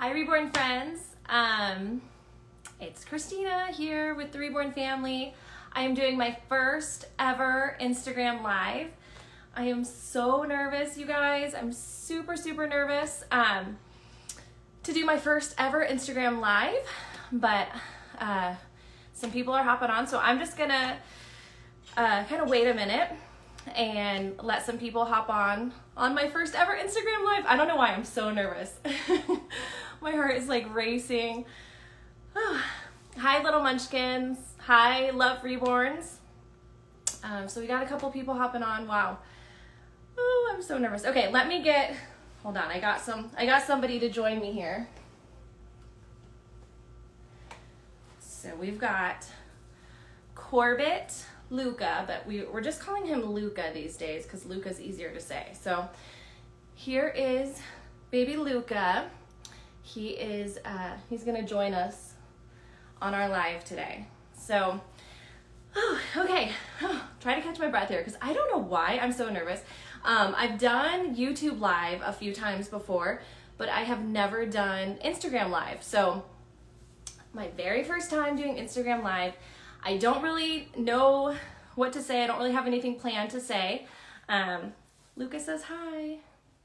Hi, Reborn friends. It's Christina here with the Reborn family. I am doing my first ever Instagram Live. I am so nervous, you guys. I'm super nervous to do my first ever Instagram Live, but some people are hopping on, so I'm just gonna kind of wait a minute and let some people hop on my first ever Instagram Live. I don't know why I'm so nervous. My heart is like racing. Hi, little munchkins. Hi, love Reborns. So we got a couple people hopping on. Wow. Oh, I'm so nervous. Okay, let me get, hold on. I got somebody to join me here. So we've got Corbett Luca, but we're just calling him Luca these days because Luca's easier to say. So here is baby Luca. He is he's gonna join us on our live today. So okay, try to catch my breath here because I don't know why I'm so nervous. I've done YouTube Live a few times before, but I have never done Instagram Live. So my very first time doing Instagram Live. I don't really know what to say. I don't really have anything planned to say. Lucas says hi.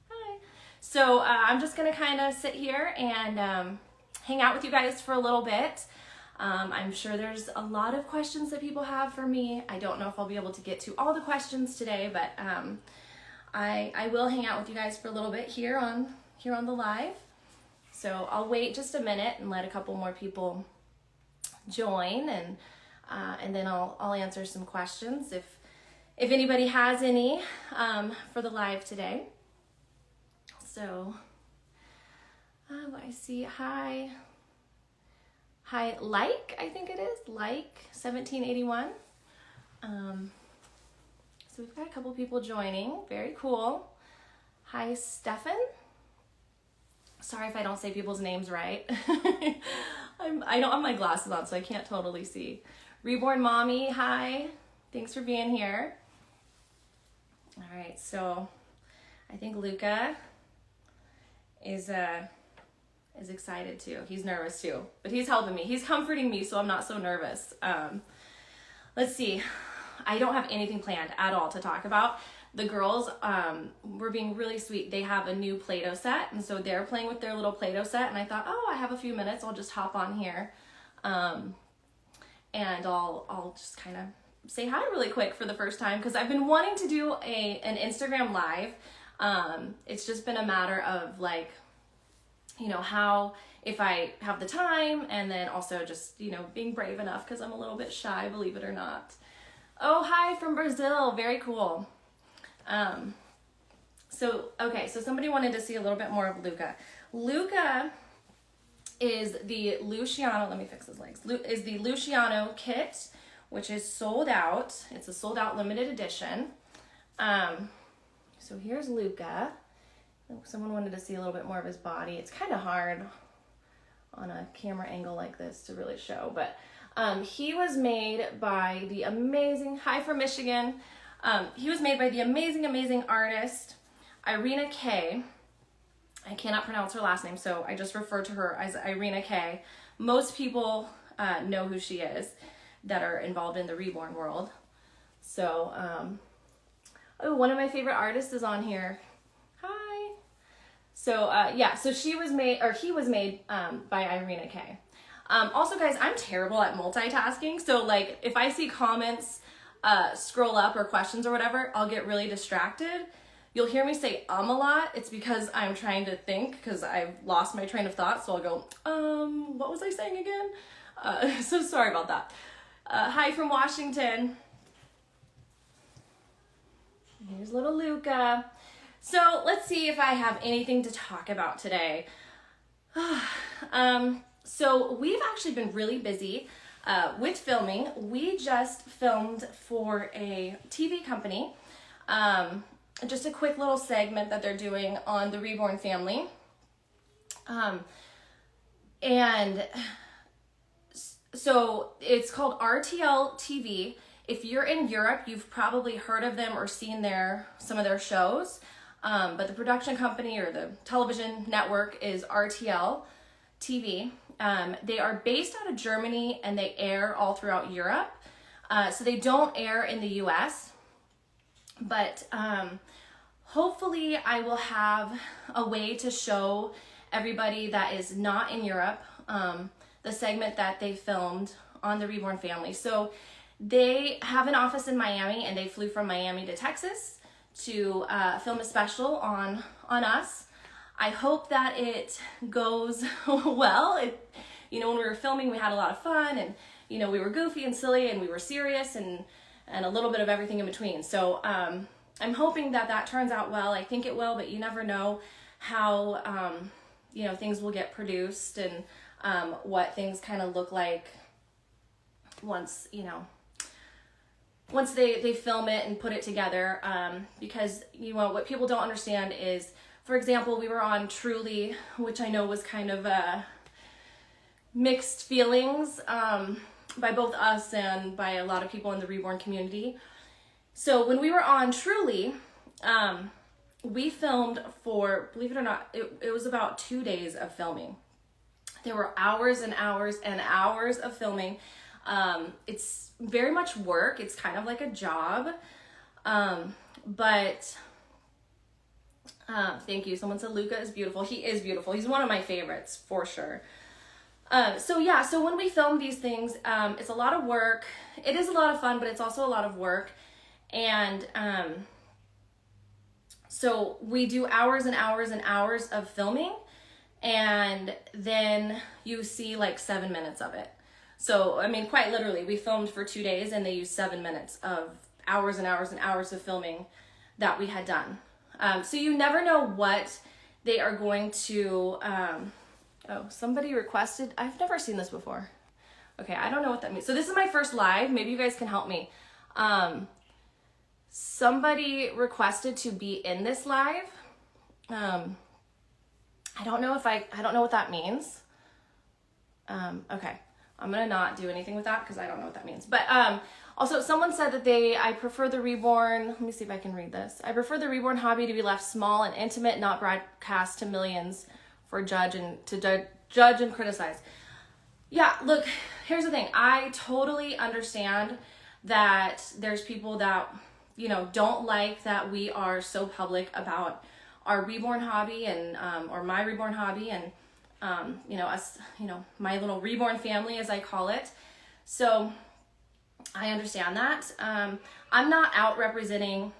Hi. So I'm just going to kind of sit here and hang out with you guys for a little bit. I'm sure there's a lot of questions that people have for me. I don't know if I'll be able to get to all the questions today, but I will hang out with you guys for a little bit here on the live. So I'll wait just a minute and let a couple more people join, and then I'll answer some questions if anybody has any for the live today. So I see hi, like, I think it is like 1781. So we've got a couple people joining. Very cool. Hi, Stefan. Sorry if I don't say people's names right. I don't have my glasses on, so I can't totally see. Reborn Mommy, hi. Thanks for being here. All right, so I think Luca is excited too. He's nervous too, but he's helping me. He's comforting me, so I'm not so nervous. Let's see. I don't have anything planned at all to talk about. The girls were being really sweet. They have a new Play-Doh set, and so they're playing with their little Play-Doh set, and I thought, oh, I have a few minutes. I'll just hop on here, and I'll just kind of say hi really quick for the first time because I've been wanting to do an Instagram Live. It's just been a matter of like, how if I have the time, and then also just, being brave enough because I'm a little bit shy, believe it or not. Oh, hi from Brazil. Very cool. So somebody wanted to see a little bit more of Luca. Luca is the Luciano, let me fix his legs, is the Luciano kit, which is sold out. It's a sold out limited edition. So here's Luca. Someone wanted to see a little bit more of his body. It's kind of hard on a camera angle like this to really show, but he was made by the amazing, hi from Michigan. He was made by the amazing artist, Irina K. I cannot pronounce her last name, so I just refer to her as Irina K. Most people know who she is that are involved in the Reborn world. So, one of my favorite artists is on here. Hi. So, so he was made by Irina K. Also, guys, I'm terrible at multitasking, so like if I see comments scroll up or questions or whatever, I'll get really distracted. You'll hear me say a lot. It's because I'm trying to think because I've lost my train of thought, so I'll go, what was I saying again? So sorry about that. Hi from Washington. Here's little Luca. So let's see if I have anything to talk about today. So we've actually been really busy with filming. We just filmed for a TV company, just a quick little segment that they're doing on the Reborn family. And so it's called RTL TV. If you're in Europe, you've probably heard of them or seen some of their shows. But the production company or the television network is RTL. TV. They are based out of Germany and they air all throughout Europe. So they don't air in the US, but hopefully I will have a way to show everybody that is not in Europe the segment that they filmed on the Reborn family. So they have an office in Miami and they flew from Miami to Texas to film a special on us. I hope that it goes well. You know, when we were filming, we had a lot of fun, and you know, we were goofy and silly, and we were serious, and a little bit of everything in between. So I'm hoping that that turns out well. I think it will, but you never know how you know, things will get produced and what things kind of look like once, you know, once they film it and put it together. Because, you know, what people don't understand is, for example, we were on Truly, which I know was kind of mixed feelings by both us and by a lot of people in the Reborn community. So when we were on Truly, we filmed for, believe it or not, it was about 2 days of filming. There were hours and hours and hours of filming. It's very much work. It's kind of like a job. But thank you. Someone said Luca is beautiful. He is beautiful. He's one of my favorites for sure. So yeah, so when we film these things, it's a lot of work. It is a lot of fun, but it's also a lot of work. And so we do hours and hours and hours of filming, and then you see like 7 minutes of it. So, I mean, quite literally, we filmed for 2 days and they used 7 minutes of hours and hours and hours of filming that we had done. So you never know what they are going to, oh, somebody requested, I've never seen this before. Okay, I don't know what that means. So this is my first live. Maybe you guys can help me. Somebody requested to be in this live. I don't know what that means. Okay. I'm gonna not do anything with that because I don't know what that means. But also someone said that I prefer the Reborn. Let me see if I can read this. I prefer the Reborn hobby to be left small and intimate, not broadcast to millions for judge and criticize. Yeah, look, here's the thing. I totally understand that there's people that, you know, don't like that we are so public about our Reborn hobby and or my Reborn hobby and you know, us, you know, my little Reborn family, as I call it. So I understand that. I'm not out representing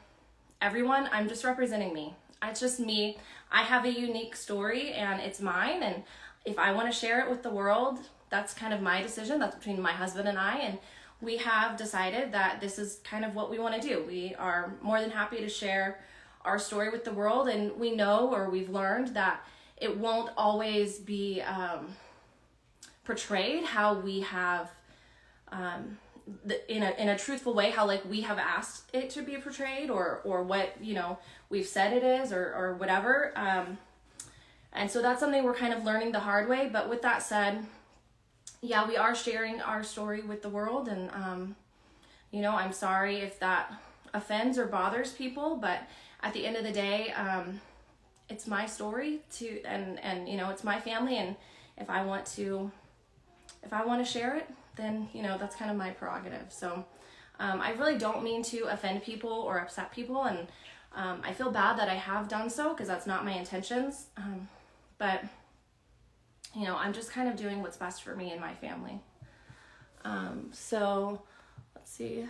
everyone. I'm just representing me. It's just me. I have a unique story and it's mine. And if I want to share it with the world, that's kind of my decision. That's between my husband and I. And we have decided that this is kind of what we want to do. We are more than happy to share our story with the world. And we know, or we've learned, that it won't always be portrayed how we have, in a truthful way, how like we have asked it to be portrayed, or what, you know, we've said it is, or whatever. And so that's something we're kind of learning the hard way. But with that said, yeah, we are sharing our story with the world, and you know, I'm sorry if that offends or bothers people, but at the end of the day, it's my story and you know, it's my family, and if I want to share it, then, you know, that's kind of my prerogative. So I really don't mean to offend people or upset people, and I feel bad that I have done so because that's not my intentions. But you know, I'm just kind of doing what's best for me and my family. So let's see.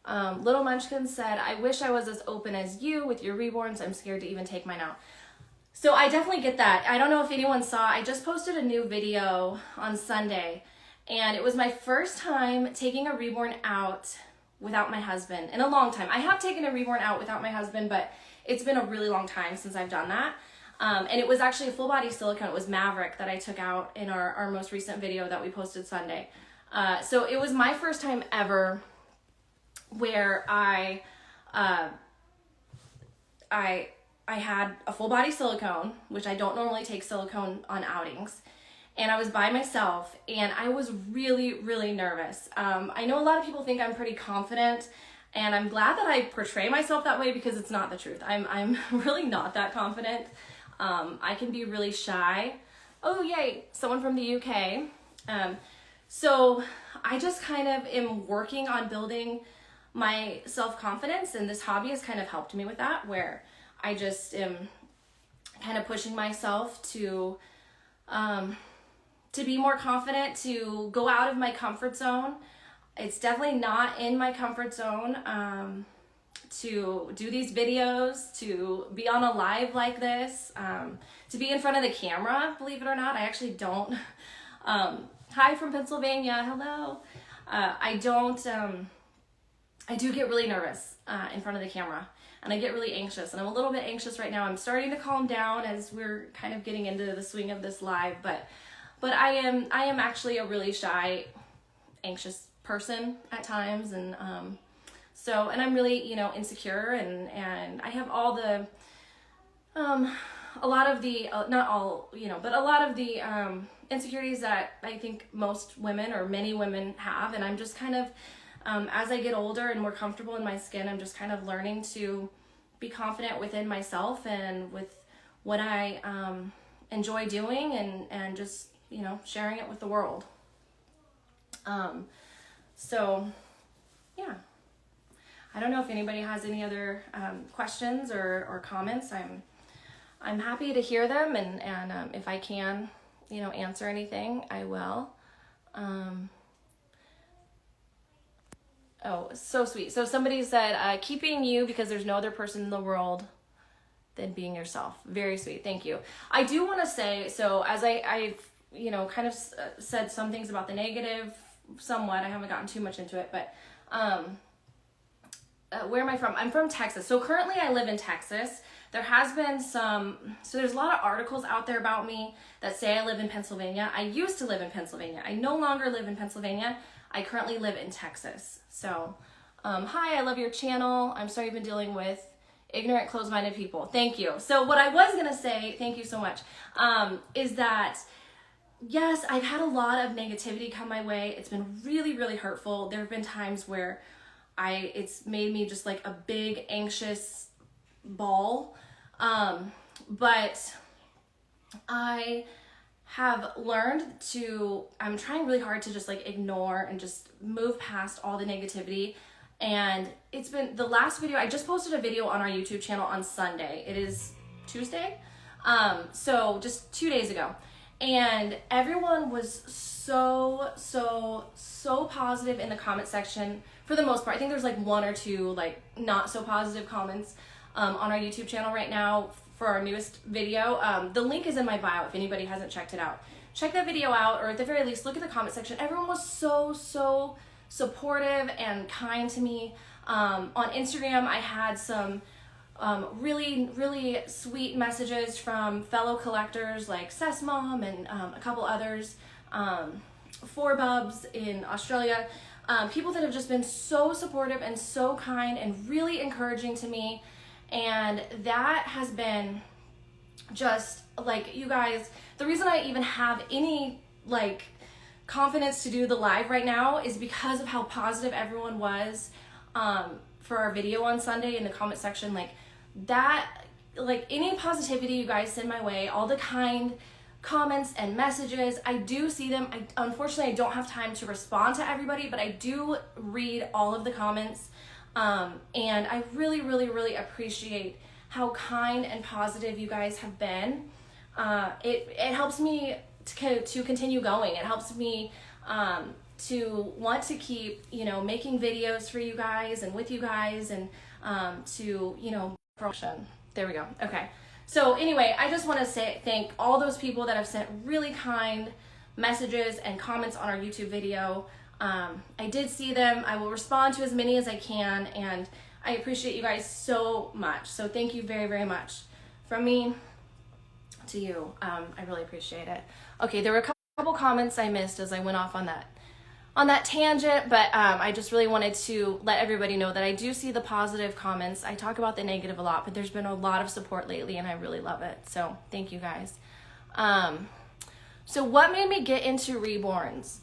Little Munchkin said, I wish I was as open as you with your Reborns. I'm scared to even take mine out. So I definitely get that. I don't know if anyone saw, I just posted a new video on Sunday, and it was my first time taking a Reborn out without my husband in a long time. I have taken a Reborn out without my husband, but it's been a really long time since I've done that. And it was actually a full body silicone. It was Maverick that I took out in our most recent video that we posted Sunday. So it was my first time ever where I had a full body silicone, which I don't normally take silicone on outings, and I was by myself, and I was really, really nervous. I know a lot of people think I'm pretty confident, and I'm glad that I portray myself that way because it's not the truth. I'm really not that confident. I can be really shy, Oh, yay, someone from the UK. So I just kind of am working on building my self-confidence, and this hobby has kind of helped me with that, where I just am kind of pushing myself to be more confident, to go out of my comfort zone. It's definitely not in my comfort zone to do these videos, to be on a live like this, to be in front of the camera, believe it or not. I actually don't. Hi from Pennsylvania, hello. I do get really nervous in front of the camera, and I get really anxious, and I'm a little bit anxious right now. I'm starting to calm down as we're kind of getting into the swing of this live, but I am actually a really shy, anxious person at times, and and I'm really, you know, insecure, and I have all the a lot of the not all, you know, but a lot of the insecurities that I think most women or many women have, and I'm just kind of as I get older and more comfortable in my skin, I'm just kind of learning to be confident within myself and with what I enjoy doing, and just, you know, sharing it with the world. So yeah, I don't know if anybody has any other questions or comments. I'm happy to hear them, and if I can, you know, answer anything, I will. Oh, so sweet. So somebody said, keeping you because there's no other person in the world than being yourself. Very sweet. Thank you. I do want to say, so as I've, you know, kind of said some things about the negative somewhat. I haven't gotten too much into it, but where am I from? I'm from Texas. So currently I live in Texas. There has been so there's a lot of articles out there about me that say I live in Pennsylvania. I used to live in Pennsylvania. I no longer live in Pennsylvania. I currently live in Texas. So, hi, I love your channel. I'm sorry you've been dealing with ignorant, closed-minded people. Thank you. So what I was going to say, thank you so much, is that, yes, I've had a lot of negativity come my way. It's been really, really hurtful. There have been times where it's made me just like a big, anxious ball. But I have learned I'm trying really hard to just like ignore and just move past all the negativity. And it's been the last video, I just posted a video on our YouTube channel on Sunday. It is Tuesday. So just 2 days ago. And everyone was so positive in the comment section for the most part. I think there's like one or two like not so positive comments on our YouTube channel right now for our newest video. The link is in my bio if anybody hasn't checked it out. Check that video out, or at the very least, look at the comment section. Everyone was so supportive and kind to me. On Instagram, I had some really sweet messages from fellow collectors like Sess Mom and a couple others, Four Bubs in Australia. People that have just been so supportive and so kind and really encouraging to me. And that has been just like, you guys, the reason I even have any like confidence to do the live right now is because of how positive everyone was for our video on Sunday in the comment section. Like that, like any positivity you guys send my way, all the kind comments and messages, I do see them. Unfortunately, I don't have time to respond to everybody, but I do read all of the comments. And I really appreciate how kind and positive you guys have been. It helps me to continue going. It helps me to want to keep, you know, making videos for you guys and with you guys, and to, you know, promotion. There we go. Okay. So anyway, I just want to thank all those people that have sent really kind messages and comments on our YouTube video. I did see them. I will respond to as many as I can, and I appreciate you guys so much. So thank you very much from me to you. I really appreciate it. Okay, there were a couple comments I missed as I went off on that tangent, but I just really wanted to let everybody know that I do see the positive comments. I talk about the negative a lot, but there's been a lot of support lately, and I really love it. So thank you guys. So what made me get into Reborns?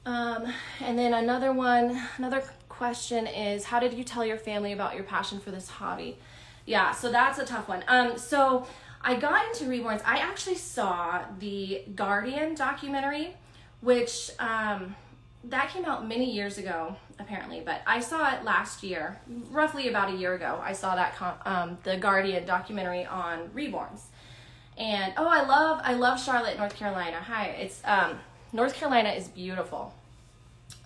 And then another question is, how did you tell your family about your passion for this hobby? Yeah, so that's a tough one. So I got into Reborns. I actually saw the Guardian documentary, which that came out many years ago, apparently, but I saw it last year, roughly about a year ago. I saw that the Guardian documentary on Reborns. And I love Charlotte, North Carolina. Hi, it's North Carolina is beautiful.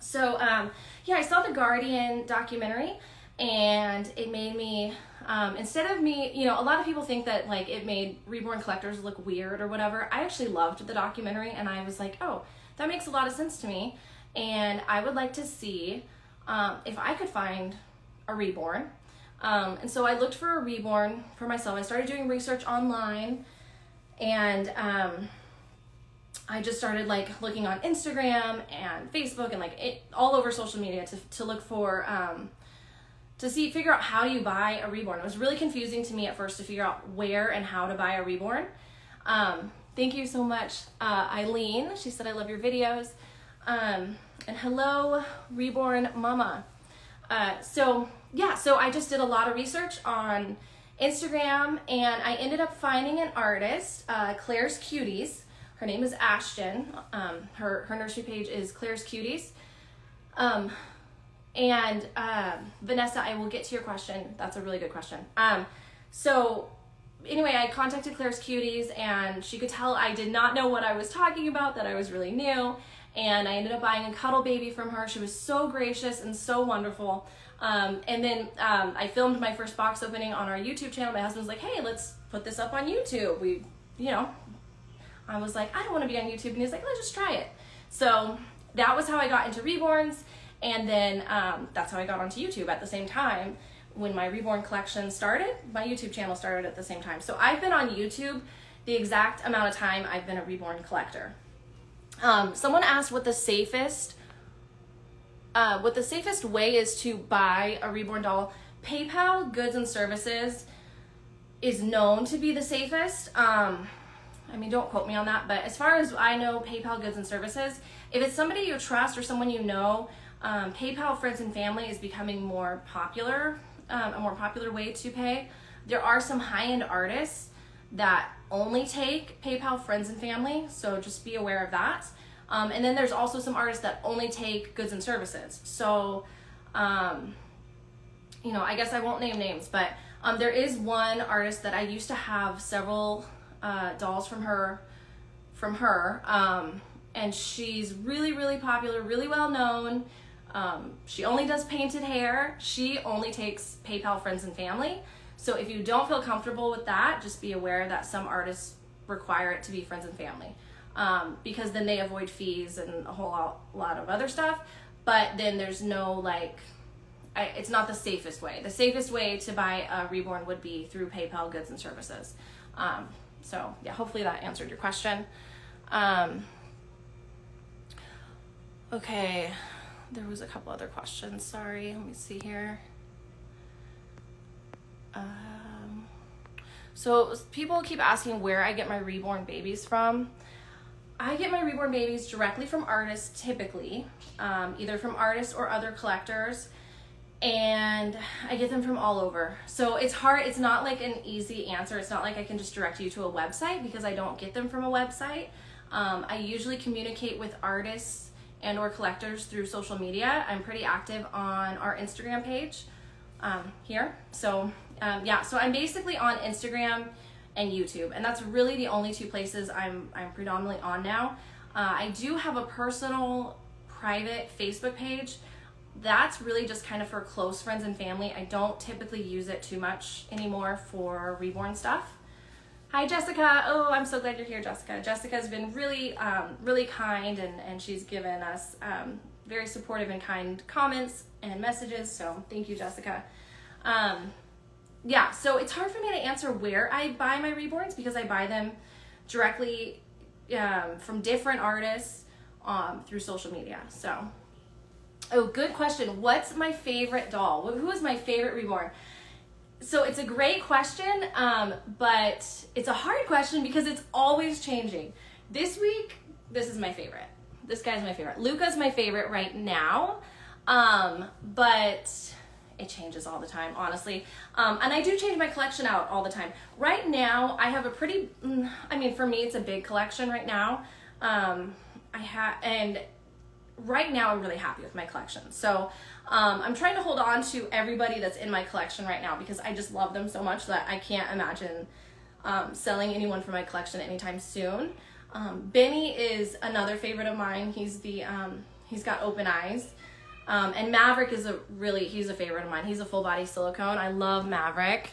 So yeah, I saw the Guardian documentary, and it made me instead of me, you know, a lot of people think that like it made reborn collectors look weird or whatever. I actually loved the documentary, and I was like, oh, that makes a lot of sense to me, and I would like to see if I could find a reborn. And so I looked for a reborn for myself. I started doing research online, and I just started like looking on Instagram and Facebook and like all over social media to look for figure out how you buy a reborn. It was really confusing to me at first to figure out where and how to buy a reborn. Thank you so much, Eileen. She said, I love your videos. And hello, Reborn Mama. So I just did a lot of research on Instagram, and I ended up finding an artist, Claire's Cuties. Her name is Ashton. Her nursery page is Claire's Cuties. Vanessa, I will get to your question. That's a really good question. So anyway, I contacted Claire's Cuties, and she could tell I did not know what I was talking about, that I was really new. And I ended up buying a cuddle baby from her. She was so gracious and so wonderful. And then I filmed my first box opening on our YouTube channel. My husband was like, hey, let's put this up on YouTube. I was like, I don't want to be on YouTube. And he was like, let's just try it. So that was how I got into Reborns. And then that's how I got onto YouTube at the same time. When my Reborn collection started, my YouTube channel started at the same time. So I've been on YouTube the exact amount of time I've been a Reborn collector. Someone asked what the safest way is to buy a Reborn doll. PayPal Goods and Services is known to be the safest. I mean, don't quote me on that, but as far as I know, PayPal Goods and Services, if it's somebody you trust or someone you know, PayPal Friends and Family is becoming more popular, a more popular way to pay. There are some high-end artists that only take PayPal Friends and Family, so just be aware of that. And then there's also some artists that only take Goods and Services. So, I guess I won't name names, but there is one artist that I used to have several dolls from her, and she's really, really popular, really well known. She only does painted hair. She only takes PayPal Friends and Family. So if you don't feel comfortable with that, just be aware that some artists require it to be Friends and Family, because then they avoid fees and a whole lot of other stuff. But then there's no it's not the safest way. The safest way to buy a Reborn would be through PayPal Goods and Services. So yeah, hopefully that answered your question. Okay, there was a couple other questions. Sorry, let me see here. So people keep asking where I get my Reborn babies from. I get my Reborn babies directly from artists, typically, either from artists or other collectors, and I get them from all over. So it's hard. It's not like an easy answer. It's not like I can just direct you to a website, because I don't get them from a website. I usually communicate with artists and or collectors through social media. I'm pretty active on our Instagram page here. So so I'm basically on Instagram and YouTube, and that's really the only two places I'm predominantly on now. I do have a personal private Facebook page. That's really just kind of for close friends and family. I don't typically use it too much anymore for Reborn stuff. Hi, Jessica. Oh, I'm so glad you're here, Jessica. Jessica's been really, really kind, and she's given us very supportive and kind comments and messages. So thank you, Jessica. So it's hard for me to answer where I buy my Reborns, because I buy them directly from different artists through social media. So, good question. What's my favorite doll? Who is my favorite Reborn? So it's a great question, but it's a hard question because it's always changing. This week, this is my favorite. This guy's my favorite. Luca's my favorite right now, but it changes all the time, honestly. And I do change my collection out all the time. Right now, I have a pretty, for me, it's a big collection right now. And right now I'm really happy with my collection. So I'm trying to hold on to everybody that's in my collection right now because I just love them so much that I can't imagine selling anyone from my collection anytime soon. Benny is another favorite of mine. He's got open eyes. And Maverick is he's a favorite of mine. He's a full body silicone. I love Maverick.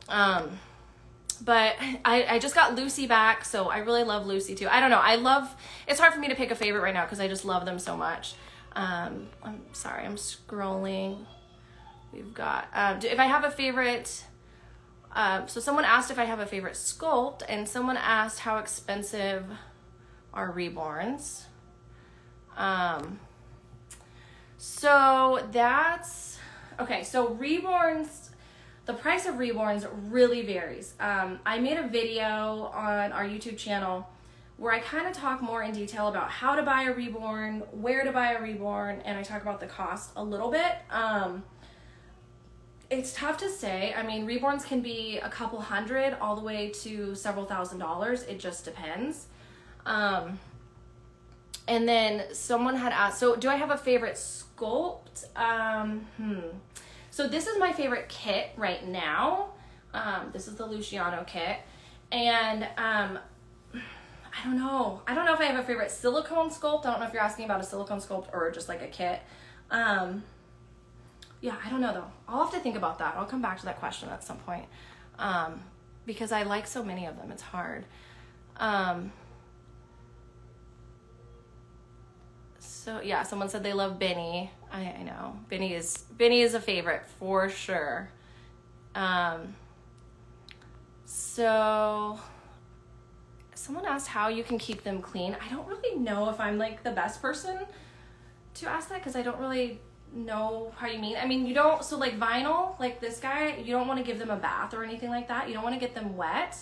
But I just got Lucy back, so I really love Lucy too. I don't know. It's hard for me to pick a favorite right now because I just love them so much. I'm sorry, I'm scrolling. We've got, if I have a favorite, so someone asked if I have a favorite Sculpt, and someone asked how expensive are Reborns. So that's, okay, so Reborns, the price of Reborns really varies. I made a video on our YouTube channel where I kind of talk more in detail about how to buy a Reborn, where to buy a Reborn, and I talk about the cost a little bit. It's tough to say. I mean, Reborns can be a couple hundred all the way to several $1,000s. It just depends. And then someone had asked, so do I have a favorite Sculpt? So this is my favorite kit right now. This is the Luciano kit. And I don't know if I have a favorite silicone Sculpt. I don't know if you're asking about a silicone Sculpt or just like a kit. Yeah, I don't know though. I'll have to think about that. I'll come back to that question at some point. Because I like so many of them, it's hard. So yeah, someone said they love Benny. I know. Benny is a favorite for sure. So someone asked how you can keep them clean. I don't really know if I'm like the best person to ask that because I don't really know how you mean. I mean, you don't, so like vinyl, like this guy, you don't want to give them a bath or anything like that. You don't want to get them wet.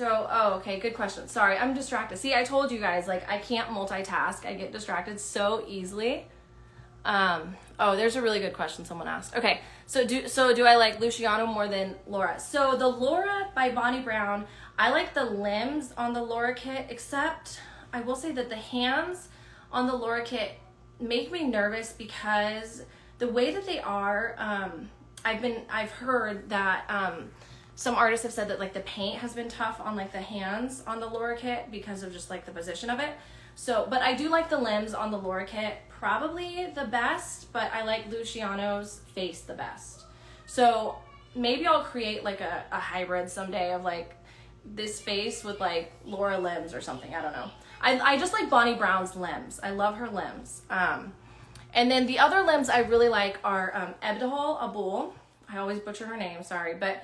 Okay, good question. Sorry, I'm distracted. See, I told you guys, like, I can't multitask. I get distracted so easily. There's a really good question someone asked. Okay, so do I like Luciano more than Laura? So the Laura by Bonnie Brown, I like the limbs on the Laura kit, except I will say that the hands on the Laura kit make me nervous because the way that they are, I've heard that, some artists have said that like the paint has been tough on like the hands on the Laura kit because of just like the position of it. So, but I do like the limbs on the Laura kit probably the best, but I like Luciano's face the best. So maybe I'll create like a hybrid someday of like this face with like Laura limbs or something. I don't know. I just like Bonnie Brown's limbs. I love her limbs. And then the other limbs I really like are Ebdahal Abul. I always butcher her name, sorry, but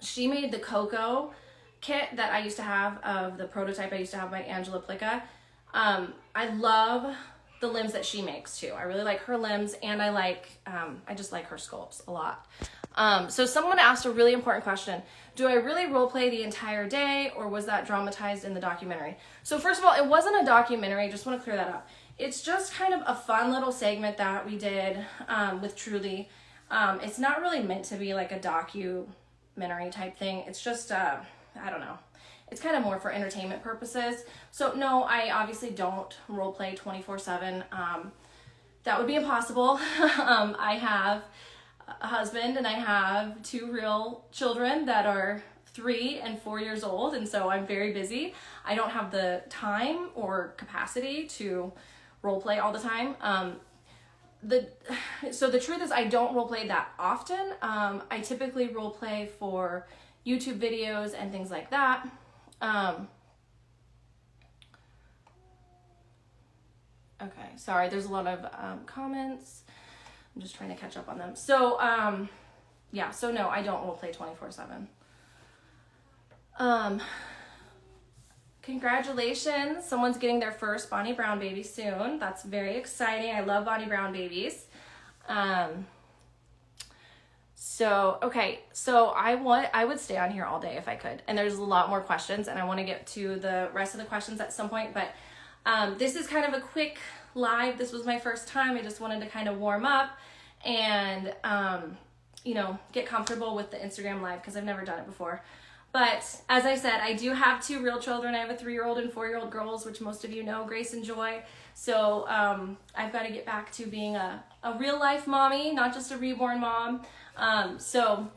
she made the Coco kit that I used to have of the prototype I used to have by Angela Plica. I love the limbs that she makes too. I really like her limbs, and I just like her sculpts a lot. So someone asked a really important question. Do I really role play the entire day, or was that dramatized in the documentary? So first of all, it wasn't a documentary. I just want to clear that up. It's just kind of a fun little segment that we did with Truly. It's not really meant to be like a documentary type thing. It's just, I don't know. It's kind of more for entertainment purposes. So no, I obviously don't role play 24/7. That would be impossible. I have a husband and I have 2 real children that are 3 and 4 years old. And so I'm very busy. I don't have the time or capacity to role play all the time. So the truth is I don't role play that often. I typically role play for YouTube videos and things like that. Okay, sorry, there's a lot of comments. I'm just trying to catch up on them. So yeah, so no, I don't role play 24/7. Congratulations, someone's getting their first Bonnie Brown baby soon. That's very exciting. I love Bonnie Brown babies. So, okay, so I would stay on here all day if I could. And there's a lot more questions, and I want to get to the rest of the questions at some point, but this is kind of a quick live. This was my first time. I just wanted to kind of warm up and, you know, get comfortable with the Instagram live because I've never done it before. But as I said, I do have 2 real children. I have a 3-year-old and 4-year-old girls, which most of you know, Grace and Joy. So I've got to get back to being a real life mommy, not just a reborn mom. So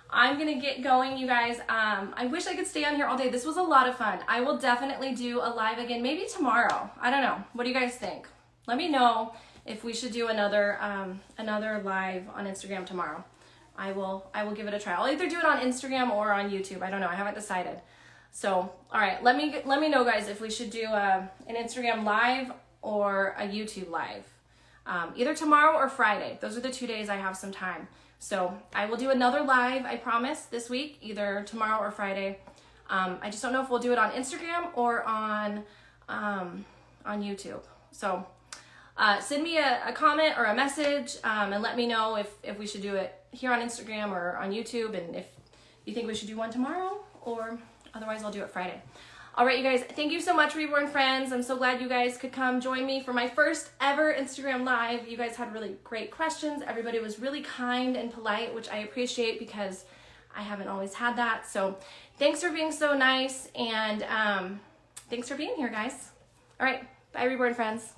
I'm going to get going, you guys. I wish I could stay on here all day. This was a lot of fun. I will definitely do a live again, maybe tomorrow. I don't know. What do you guys think? Let me know if we should do another live on Instagram tomorrow. I will give it a try. I'll either do it on Instagram or on YouTube. I don't know. I haven't decided. So, all right. Let me know, guys, if we should do an Instagram live or a YouTube live. Either tomorrow or Friday. Those are the 2 days I have some time. So I will do another live, I promise, this week, either tomorrow or Friday. I just don't know if we'll do it on Instagram or on YouTube. So send me a comment or a message and let me know if we should do it here on Instagram or on YouTube, and if you think we should do one tomorrow, or otherwise I'll do it Friday. All right, you guys, thank you so much, Reborn friends. I'm so glad you guys could come join me for my first ever Instagram live. You guys had really great questions. Everybody was really kind and polite, which I appreciate because I haven't always had that. So thanks for being so nice, and thanks for being here, guys. All right, bye, Reborn friends.